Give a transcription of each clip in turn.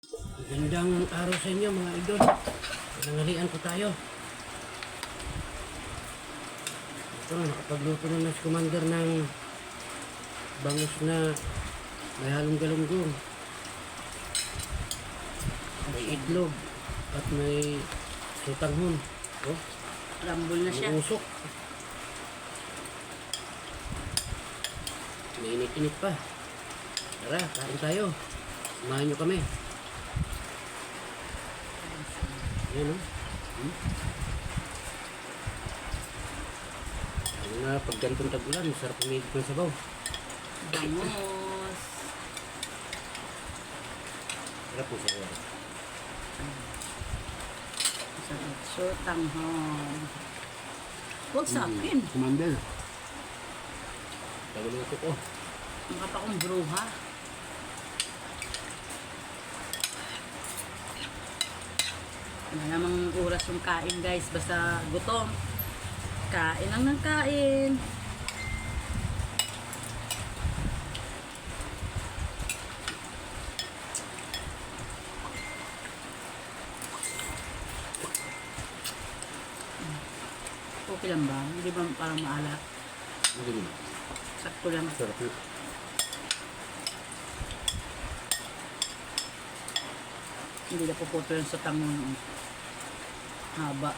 Magandang araw sa inyo mga idol. Nanghalian po tayo. Ito, nakapagluto na si Commander ng bangus na may halong galunggong. May itlog at may sutanghon. Oh, Rambol na siya. may usok. May init-init pa. Tara, kain tayo. Samahan nyo kami. Yan o. Ano na, pag ganitong tag-ulan, sarap umigit ng sabaw. Bangus. Sarap po sabaw. So, tanghon. Huwag sa akin. Commander. Tagaluto ko. Maka pa akong bruha. Ano namang oras yung kain guys. Basta gutom. Kain lang ng kain. Okay lang ba? Hindi ba parang maalat? Hindi naman. Sakto lang. Sarap yun. Hindi na puputo yan sa tangon. Haba.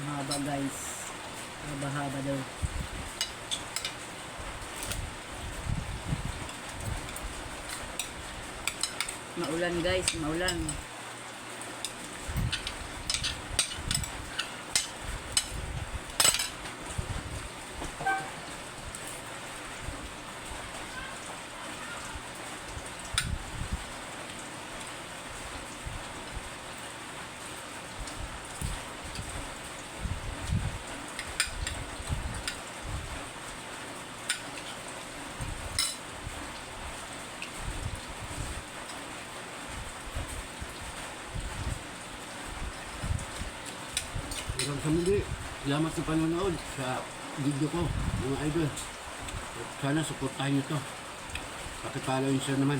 Haba guys. Haba-haba daw. Maulan guys. Maulan. Hanggang sa muli. Salamat sa panonood sa video ko, mga idol. Sana supportahan nyo to. Pakipollow nyo siya naman.